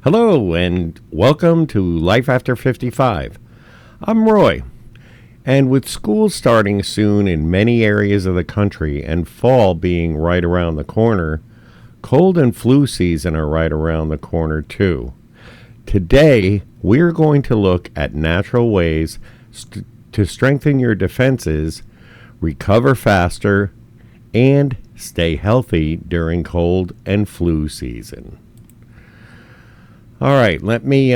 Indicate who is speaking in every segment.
Speaker 1: Hello and welcome to Life After 55. I'm Roy, and with school starting soon in many areas of the country and fall being right around the corner, cold and flu season are right around the corner too. Today, we're going to look at natural ways to strengthen your defenses, recover faster, and stay healthy during cold and flu season. All right, let me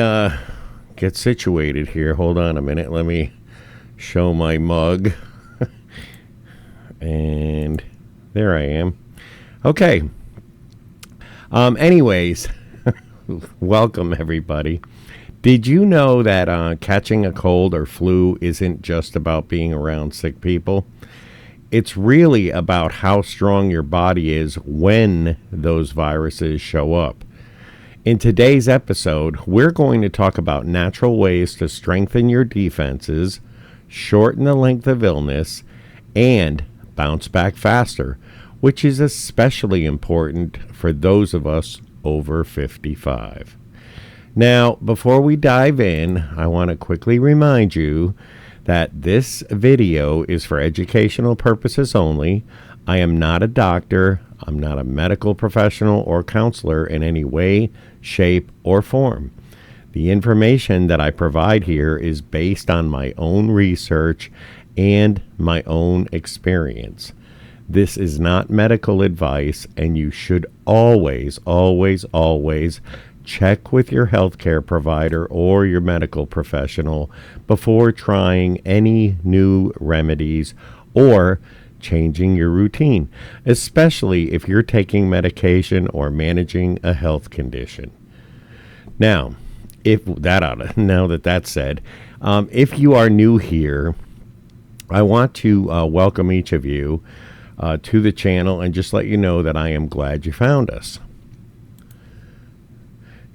Speaker 1: get situated here. Hold on a minute. Let me show my mug. And there I am. Okay. Anyways, welcome everybody. Did you know that catching a cold or flu isn't just about being around sick people? It's really about how strong your body is when those viruses show up. In today's episode, we're going to talk about natural ways to strengthen your defenses, shorten the length of illness, and bounce back faster, which is especially important for those of us over 55. Now, before we dive in, I want to quickly remind you that this video is for educational purposes only. I am not a doctor. I'm not a medical professional or counselor in any way, shape, or form. The information that I provide here is based on my own research and my own experience. This is not medical advice, and you should always, always, always check with your healthcare provider or your medical professional before trying any new remedies or changing your routine, especially if you're taking medication or managing a health condition. Now, now that that's said, if you are new here, I want to welcome each of you to the channel and just let you know that I am glad you found us.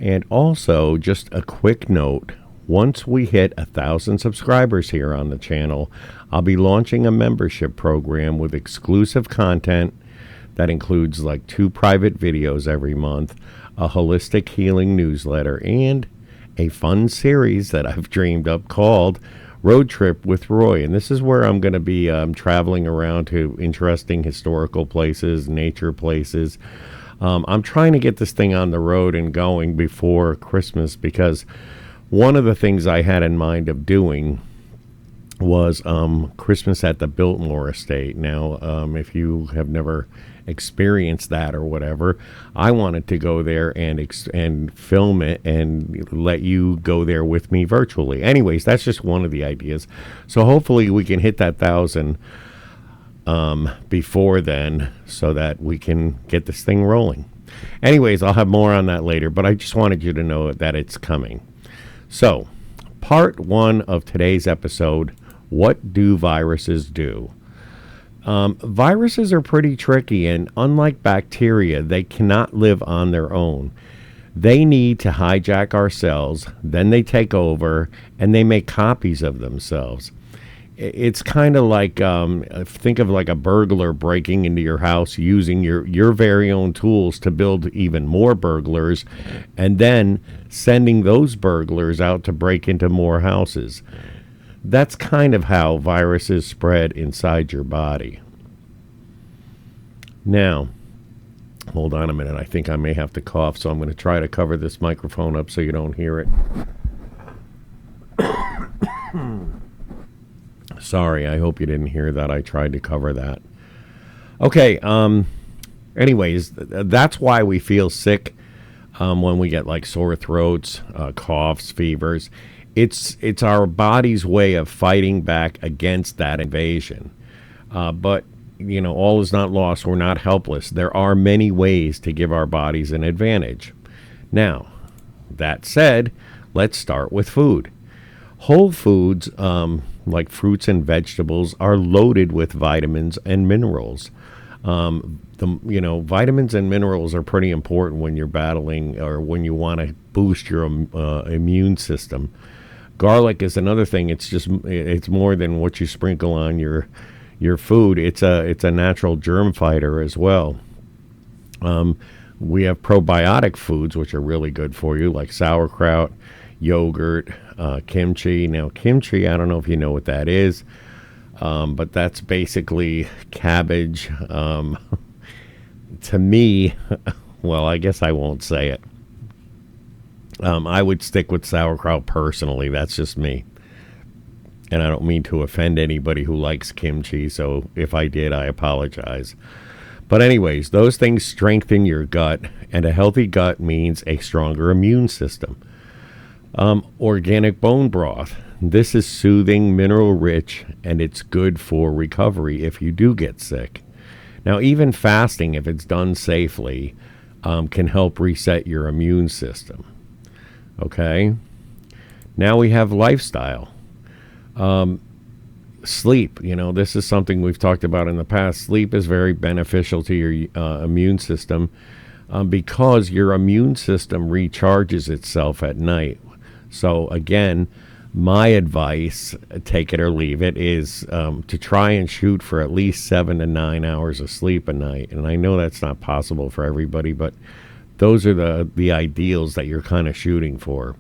Speaker 1: And also, just a quick note, once we hit 1,000 subscribers here on the channel, I'll be launching a membership program with exclusive content that includes like 2 private videos every month, a holistic healing newsletter, and a fun series that I've dreamed up called Road Trip with Roy. And this is where I'm going to be traveling around to interesting historical places, nature places. I'm trying to get this thing on the road and going before Christmas, because one of the things I had in mind of doing was Christmas at the Biltmore Estate. Now, if you have never experienced that or whatever, I wanted to go there and film it and let you go there with me virtually. Anyways, that's just one of the ideas. So hopefully we can hit that 1,000 before then, so that we can get this thing rolling. Anyways, I'll have more on that later, but I just wanted you to know that it's coming. So, part 1 of today's episode, what do viruses do? Viruses are pretty tricky, and unlike bacteria, they cannot live on their own. They need to hijack our cells, then they take over, and they make copies of themselves. It's kind of like, think of like a burglar breaking into your house using your very own tools to build even more burglars, and then sending those burglars out to break into more houses. That's kind of how viruses spread inside your body. Now, hold on a minute. I think I may have to cough, so I'm going to try to cover this microphone up so you don't hear it. Sorry, I hope you didn't hear that. I tried to cover that. Okay, anyways, that's why we feel sick when we get like sore throats, coughs, fevers. It's our body's way of fighting back against that invasion. But, you know, all is not lost. We're not helpless. There are many ways to give our bodies an advantage. Now, that said, let's start with food. Whole foods, like fruits and vegetables, are loaded with vitamins and minerals. Vitamins and minerals are pretty important when you're battling or when you want to boost your immune system. Garlic is another thing. It's more than what you sprinkle on your food. It's a natural germ fighter as well. We have probiotic foods, which are really good for you, like sauerkraut, yogurt, kimchi. Now, kimchi, I don't know if you know what that is, but that's basically cabbage. To me, well, I guess I won't say it. I would stick with sauerkraut personally. That's just me. And I don't mean to offend anybody who likes kimchi, so if I did, I apologize. But anyways, those things strengthen your gut, and a healthy gut means a stronger immune system. Organic bone broth. This is soothing, mineral rich, and it's good for recovery if you do get sick. Now, even fasting, if it's done safely, can help reset your immune system. Okay? Now we have lifestyle. Sleep, this is something we've talked about in the past. Sleep is very beneficial to your immune system because your immune system recharges itself at night. So again, my advice, take it or leave it, is to try and shoot for at least 7 to 9 hours of sleep a night. And I know that's not possible for everybody, but those are the ideals that you're kind of shooting for.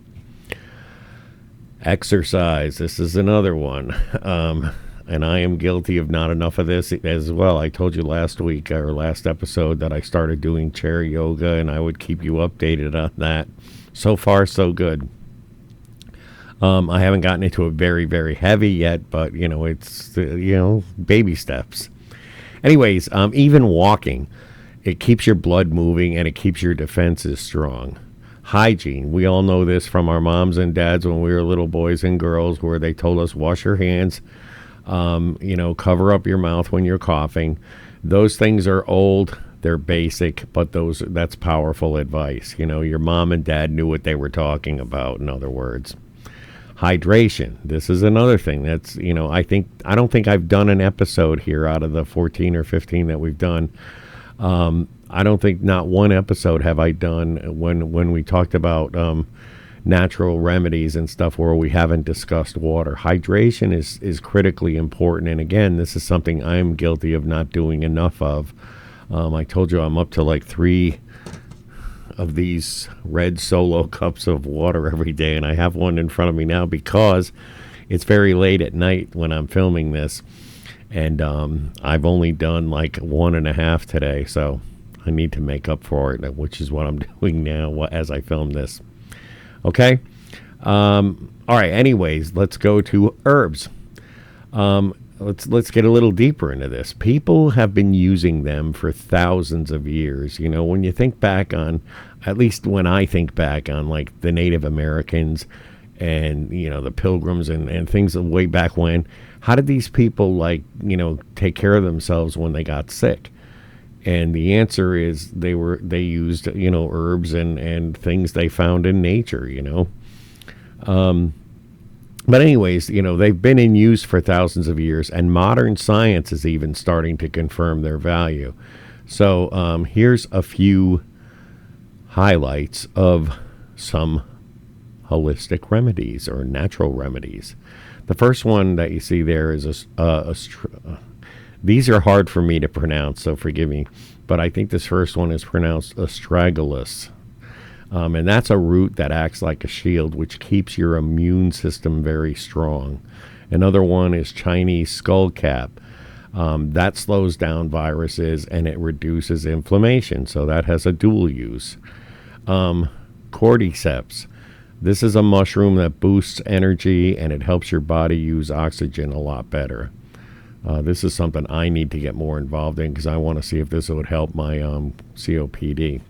Speaker 1: Exercise. This is another one. And I am guilty of not enough of this as well. I told you last week or last episode that I started doing chair yoga, and I would keep you updated on that. So far, so good. I haven't gotten into it very, very heavy yet, but, it's, baby steps. Anyways, even walking, it keeps your blood moving and it keeps your defenses strong. Hygiene. We all know this from our moms and dads when we were little boys and girls, where they told us wash your hands, cover up your mouth when you're coughing. Those things are old, they're basic, but that's powerful advice. Your mom and dad knew what they were talking about, in other words. Hydration. This is another thing that's, I don't think I've done an episode here out of the 14 or 15 that we've done. I don't think not one episode have I done when we talked about natural remedies and stuff where we haven't discussed water. Hydration is critically important. And again, this is something I'm guilty of not doing enough of. I told you I'm up to like 3 of these red Solo cups of water every day. And I have one in front of me now because it's very late at night when I'm filming this. And I've only done like 1.5 today. So I need to make up for it, which is what I'm doing now as I film this. Okay. All right. Anyways, let's go to herbs. Let's get a little deeper into this. People have been using them for thousands of years. When you think back on, at least when I think back on like the Native Americans and, the Pilgrims and things way back when, how did these people take care of themselves when they got sick? And the answer is they used, herbs and things they found in nature, But anyways, they've been in use for thousands of years, and modern science is even starting to confirm their value. So here's a few highlights of some holistic remedies or natural remedies. The first one that you see there is these are hard for me to pronounce, so forgive me, but I think this first one is pronounced astragalus. And that's a root that acts like a shield, which keeps your immune system very strong. Another one is Chinese skullcap. That slows down viruses and it reduces inflammation, so that has a dual use. Cordyceps. This is a mushroom that boosts energy and it helps your body use oxygen a lot better. This is something I need to get more involved in because I want to see if this would help my COPD.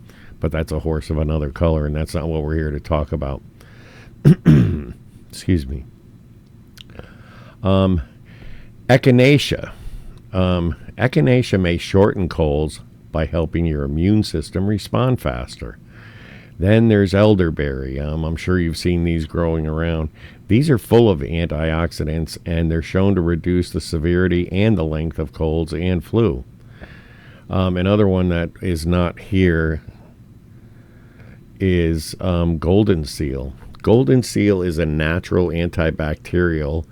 Speaker 1: But that's a horse of another color, and that's not what we're here to talk about. Excuse me. Echinacea. Echinacea may shorten colds by helping your immune system respond faster. Then there's elderberry. I'm sure you've seen these growing around. These are full of antioxidants, and they're shown to reduce the severity and the length of colds and flu. Another one that is not here is golden seal. Golden seal is a natural antibacterial,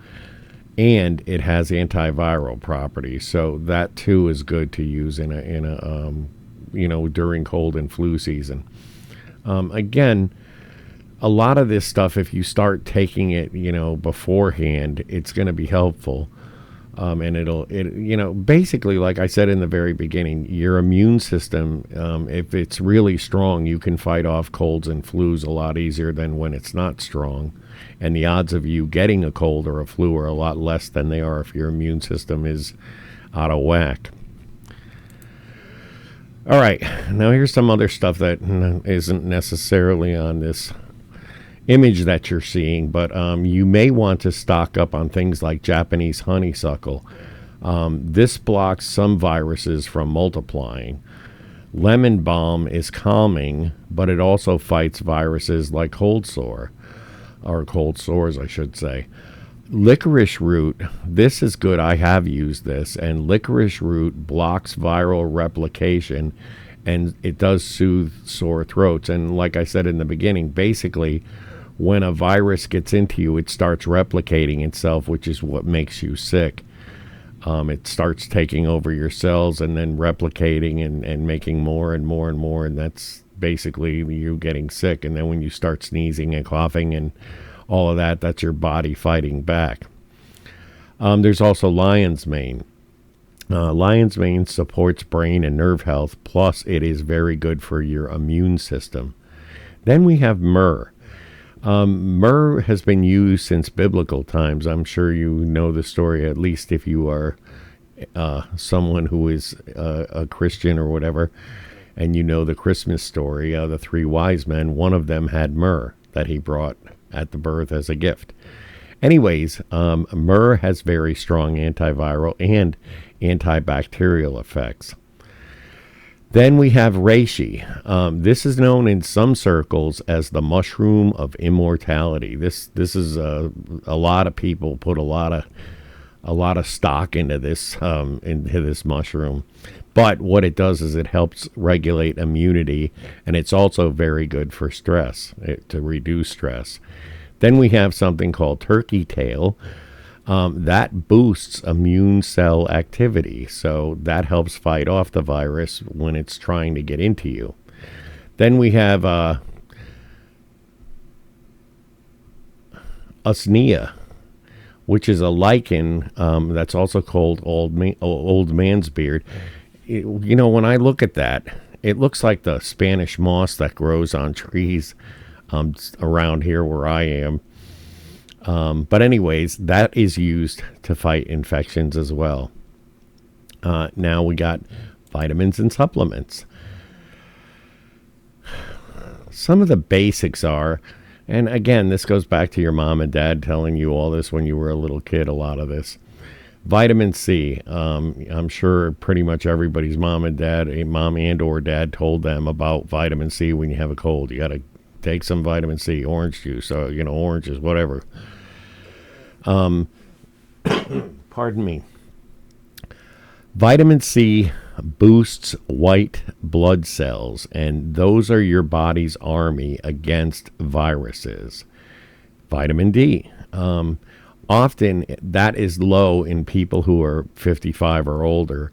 Speaker 1: and it has antiviral properties. So that too is good to use in a during cold and flu season. Again, a lot of this stuff, if you start taking it, beforehand, it's going to be helpful. And basically, like I said in the very beginning, your immune system, if it's really strong, you can fight off colds and flus a lot easier than when it's not strong. And the odds of you getting a cold or a flu are a lot less than they are if your immune system is out of whack. All right, now here's some other stuff that isn't necessarily on this image that you're seeing, but you may want to stock up on things like Japanese honeysuckle. This blocks some viruses from multiplying. Lemon balm is calming, but it also fights viruses like cold sores, I should say. Licorice root, this is good. I have used this, and licorice root blocks viral replication, and it does soothe sore throats. And like I said in the beginning, basically, when a virus gets into you, it starts replicating itself, which is what makes you sick. It starts taking over your cells and then replicating and making more and more and more, and that's basically you getting sick. And then when you start sneezing and coughing and all of that, that's your body fighting back. There's also lion's mane. Lion's mane supports brain and nerve health, plus it is very good for your immune system. Then we have myrrh. Myrrh has been used since biblical times. I'm sure you know the story, at least if you are someone who is a Christian or whatever, and you know the Christmas story, the three wise men. One of them had myrrh that he brought at the birth as a gift. Anyways, myrrh has very strong antiviral and antibacterial effects. Then we have reishi. This is known in some circles as the mushroom of immortality. This is a lot of people put a lot of stock into this mushroom. But what it does is it helps regulate immunity, and it's also very good for stress, to reduce stress. Then we have something called turkey tail. That boosts immune cell activity, so that helps fight off the virus when it's trying to get into you. Then we have usnea, which is a lichen that's also called old man's beard. When I look at that, it looks like the Spanish moss that grows on trees around here where I am. But anyways, that is used to fight infections as well. Now we got vitamins and supplements. Some of the basics are, and again, this goes back to your mom and dad telling you all this when you were a little kid, a lot of this. Vitamin C. I'm sure pretty much everybody's mom and or dad told them about vitamin C when you have a cold. You got to take some vitamin C, orange juice, oranges, whatever. Pardon me. Vitamin C boosts white blood cells, and those are your body's army against viruses. Vitamin D. Often that is low in people who are 55 or older,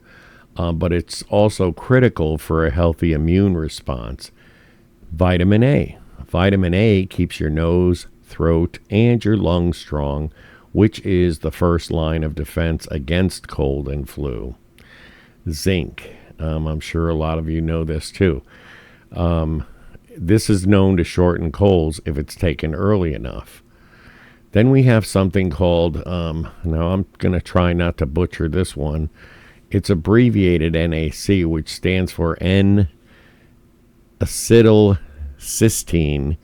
Speaker 1: but it's also critical for a healthy immune response. Vitamin A. Vitamin A keeps your nose, throat, and your lungs strong, which is the first line of defense against cold and flu. Zinc. I'm sure a lot of you know this too. This is known to shorten colds if it's taken early enough. Then we have something called, now I'm going to try not to butcher this one. It's abbreviated NAC, which stands for N-acetylcysteine.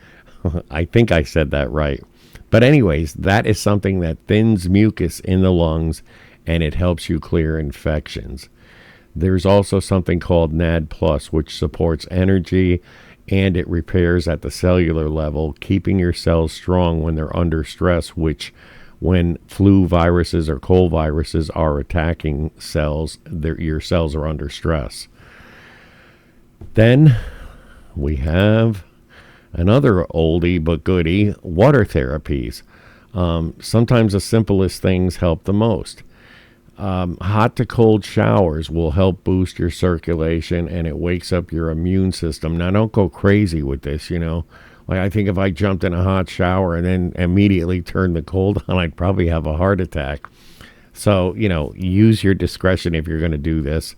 Speaker 1: I think I said that right. But anyways, that is something that thins mucus in the lungs, and it helps you clear infections. There's also something called NAD+, which supports energy, and it repairs at the cellular level, keeping your cells strong when they're under stress, which when flu viruses or cold viruses are attacking cells, your cells are under stress. Then we have another oldie but goodie, water therapies. Sometimes the simplest things help the most. Hot to cold showers will help boost your circulation, and it wakes up your immune system. Now, don't go crazy with this, Like, I think if I jumped in a hot shower and then immediately turned the cold on, I'd probably have a heart attack. So, use your discretion if you're going to do this,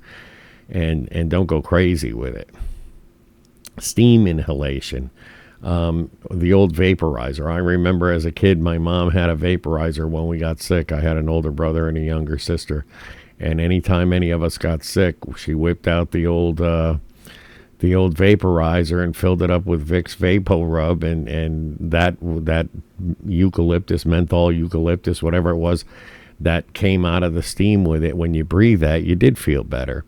Speaker 1: and don't go crazy with it. Steam inhalation. The old vaporizer. I remember as a kid, my mom had a vaporizer when we got sick. I had an older brother and a younger sister. And anytime any of us got sick, she whipped out the old vaporizer and filled it up with Vicks Vapo Rub, and that eucalyptus, menthol eucalyptus, whatever it was, that came out of the steam with it. When you breathe that, you did feel better.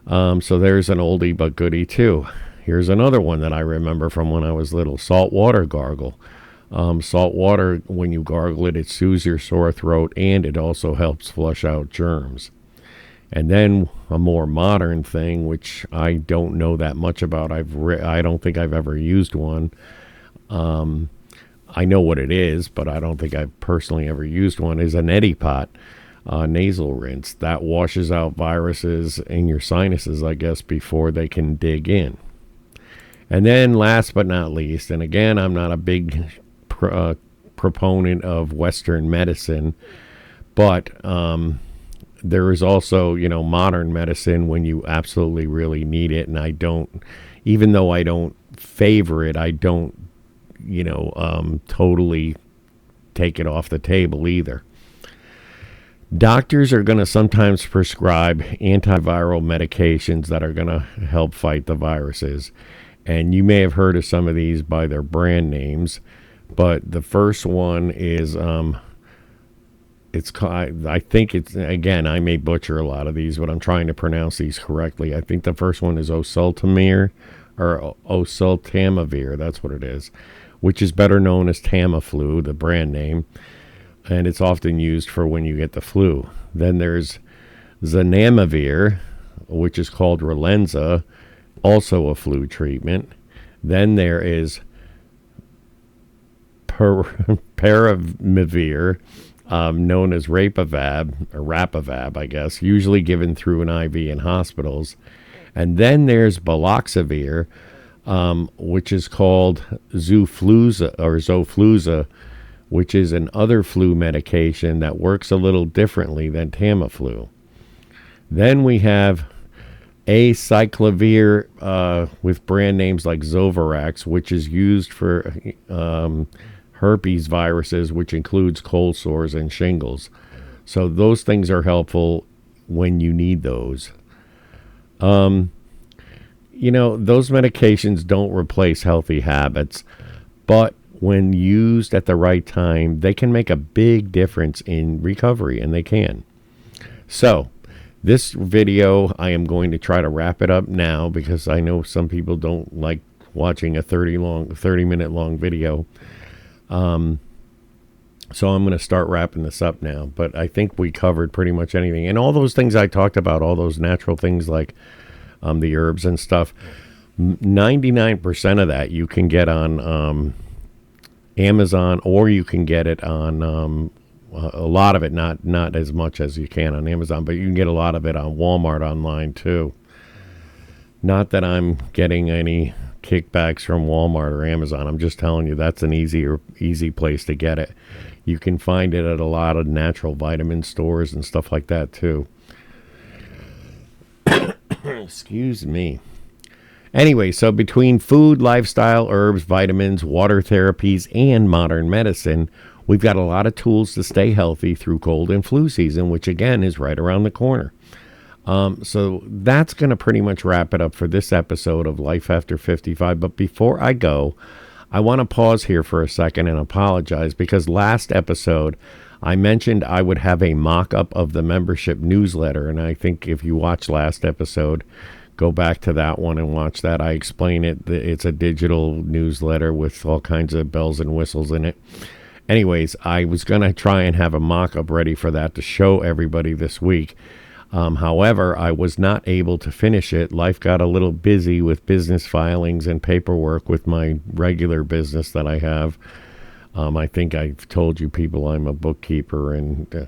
Speaker 1: So there's an oldie but goodie too. Here's another one that I remember from when I was little. Salt water gargle. Salt water, when you gargle it, it soothes your sore throat, and it also helps flush out germs. And then a more modern thing, which I don't know that much about. I don't think I've ever used one. I know what it is, but I don't think I've personally ever used one, is a neti pot nasal rinse. That washes out viruses in your sinuses, I guess, before they can dig in. And then last but not least, and again, I'm not a big proponent of Western medicine, but there is also, modern medicine when you absolutely really need it. And even though I don't favor it, I don't, totally take it off the table either. Doctors are going to sometimes prescribe antiviral medications that are going to help fight the viruses. And you may have heard of some of these by their brand names, but the first one is, it's called, I think it's, again, I may butcher a lot of these, but I'm trying to pronounce these correctly. I think the first one is oseltamivir, or oseltamivir, that's what it is, which is better known as Tamiflu, the brand name, and it's often used for when you get the flu. Then there's zanamivir, which is called Relenza, also a flu treatment. Then there is paravimavir, known as Rapivab, I guess, usually given through an IV in hospitals. And then there's baloxavir, which is called Zofluza, which is an other flu medication that works a little differently than Tamiflu. Then we have acyclovir, with brand names like Zovirax, which is used for herpes viruses, which includes cold sores and shingles. So those things are helpful when you need those. Those medications don't replace healthy habits, but when used at the right time, they can make a big difference in recovery, and they can. So this video, I am going to try to wrap it up now, because I know some people don't like watching a 30-minute long video. So I'm going to start wrapping this up now, but I think we covered pretty much anything. And all those things I talked about, all those natural things like the herbs and stuff, 99% of that you can get on Amazon, or you can get it on a lot of it, not as much as you can on Amazon, but you can get a lot of it on Walmart online too. Not that I'm getting any kickbacks from Walmart or Amazon. I'm just telling you that's an easy place to get it. You can find it at a lot of natural vitamin stores and stuff like that too. Excuse me. Anyway, so between food, lifestyle, herbs, vitamins, water therapies, and modern medicine, we've got a lot of tools to stay healthy through cold and flu season, which again is right around the corner. So that's going to pretty much wrap it up for this episode of Life After 55. But before I go, I want to pause here for a second and apologize, because last episode I mentioned I would have a mock-up of the membership newsletter. And I think if you watched last episode, go back to that one and watch that. I explain it. It's a digital newsletter with all kinds of bells and whistles in it. Anyways, I was going to try and have a mock-up ready for that to show everybody this week. However, I was not able to finish it. Life got a little busy with business filings and paperwork with my regular business that I have. I think I've told you people I'm a bookkeeper and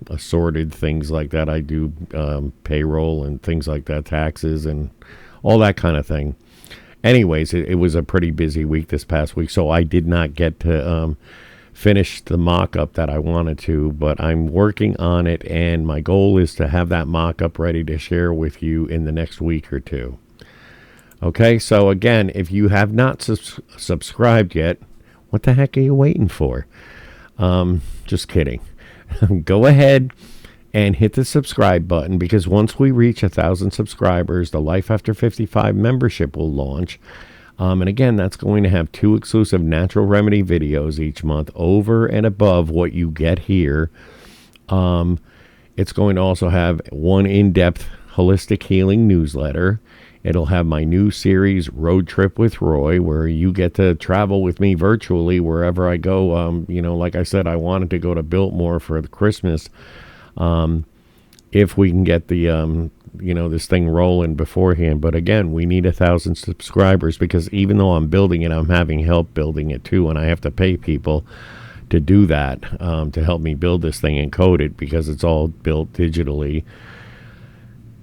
Speaker 1: assorted things like that. I do payroll and things like that, taxes and all that kind of thing. Anyways, it was a pretty busy week this past week, so I did not get to finish the mock-up that I wanted to, but I'm working on it, and my goal is to have that mock-up ready to share with you in the next week or two. Okay, so again, if you have not subscribed yet, what the heck are you waiting for? Just kidding. Go ahead and hit the subscribe button, because once we reach 1,000 subscribers, the Life After 55 membership will launch. And again, that's going to have 2 exclusive natural remedy videos each month over and above what you get here. It's going to also have 1 in-depth holistic healing newsletter. It'll have my new series, Road Trip with Roy, where you get to travel with me virtually wherever I go. Like I said, I wanted to go to Biltmore for the Christmas. If we can get the, this thing rolling beforehand. But again, we need 1,000 subscribers, because even though I'm building it, I'm having help building it too. And I have to pay people to do that, to help me build this thing and code it, because it's all built digitally.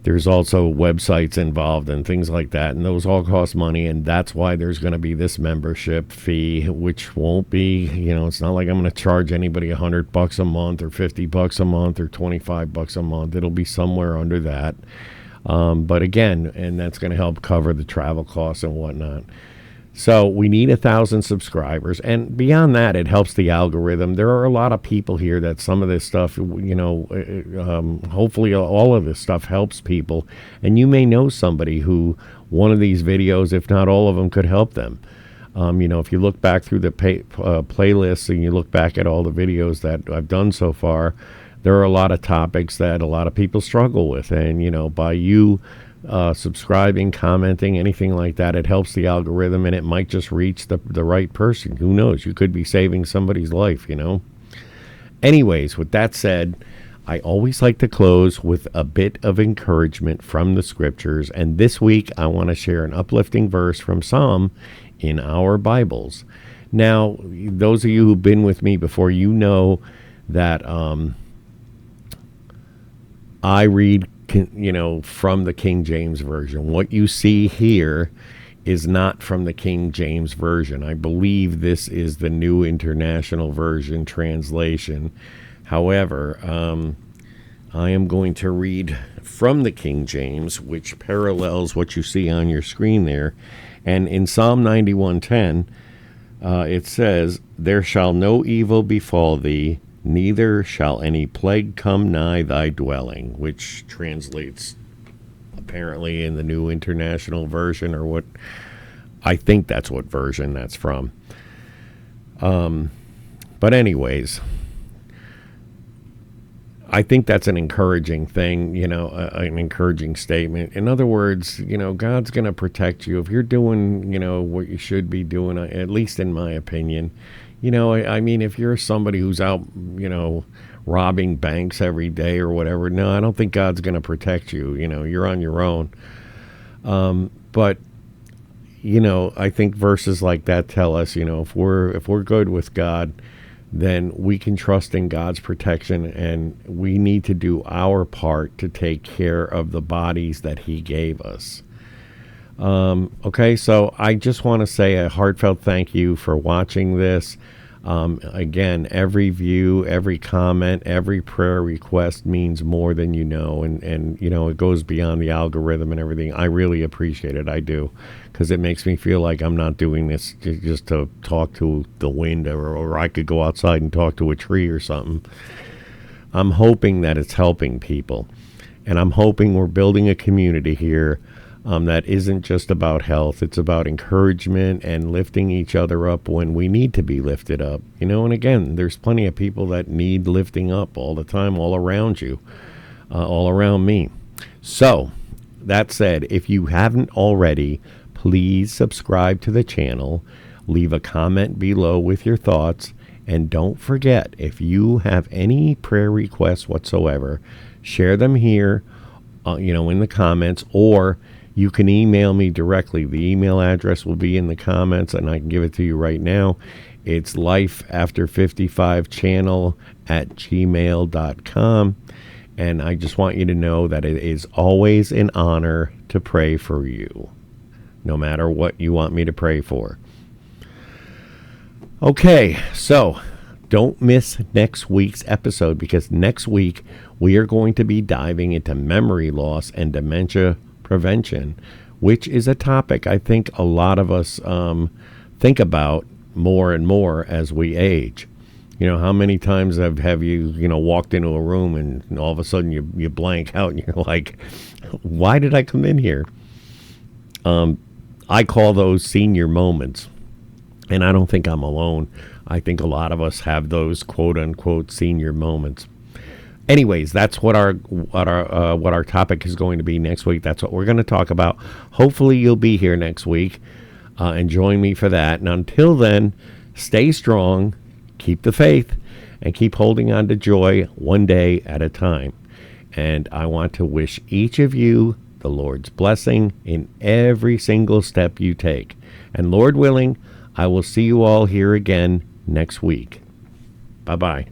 Speaker 1: There's also websites involved and things like that, and those all cost money, and that's why there's going to be this membership fee, which won't be, it's not like I'm going to charge anybody $100 a month or $50 a month or $25 a month. It'll be somewhere under that. But again, and that's going to help cover the travel costs and whatnot. So we need 1,000 subscribers, and beyond that, it helps the algorithm. There are a lot of people here that some of this stuff, hopefully all of this stuff helps people, and you may know somebody who one of these videos, if not all of them, could help them. If you look back through the playlists and you look back at all the videos that I've done so far, there are a lot of topics that a lot of people struggle with, and by you subscribing, commenting, anything like that, it helps the algorithm, and it might just reach the right person. Who knows? You could be saving somebody's life, Anyways, with that said, I always like to close with a bit of encouragement from the scriptures, and this week I want to share an uplifting verse from Psalm in our Bibles. Now, those of you who've been with me before, you know that I read from the King James Version. What you see here is not from the King James Version. I believe this is the New International Version translation. However, I am going to read from the King James, which parallels what you see on your screen there. And in Psalm 91:10, it says, "There shall no evil befall thee, neither shall any plague come nigh thy dwelling," which translates apparently in the New International Version, or what I think that's what version that's from. But anyways, I think that's an encouraging thing, an encouraging statement. In other words, God's going to protect you if you're doing, what you should be doing, at least in my opinion. If you're somebody who's out, robbing banks every day or whatever, no, I don't think God's going to protect you. You're on your own. But I think verses like that tell us, if we're good with God, then we can trust in God's protection, and we need to do our part to take care of the bodies that He gave us. Okay, so I just want to say a heartfelt thank you for watching this. Again, every view, every comment, every prayer request means more than you know, and it goes beyond the algorithm and everything. I really appreciate it. I do, because it makes me feel like I'm not doing this just to talk to the wind, or I could go outside and talk to a tree or something. I'm hoping that it's helping people, and I'm hoping we're building a community here that isn't just about health. It's about encouragement and lifting each other up when we need to be lifted up. And again, there's plenty of people that need lifting up all the time, all around you, all around me. So, that said, if you haven't already, please subscribe to the channel, leave a comment below with your thoughts, and don't forget, if you have any prayer requests whatsoever, share them here, in the comments, or you can email me directly. The email address will be in the comments, and I can give it to you right now. It's lifeafter55channel@gmail.com. And I just want you to know that it is always an honor to pray for you, no matter what you want me to pray for. Okay, so don't miss next week's episode, because next week we are going to be diving into memory loss and dementia prevention, which is a topic I think a lot of us think about more and more as we age. You know, how many times have you walked into a room and all of a sudden you blank out and you're like, why did I come in here? I call those senior moments. And I don't think I'm alone. I think a lot of us have those quote unquote senior moments. Anyways, that's what our topic is going to be next week. That's what we're going to talk about. Hopefully you'll be here next week and join me for that. And until then, stay strong, keep the faith, and keep holding on to joy one day at a time. And I want to wish each of you the Lord's blessing in every single step you take. And Lord willing, I will see you all here again next week. Bye-bye.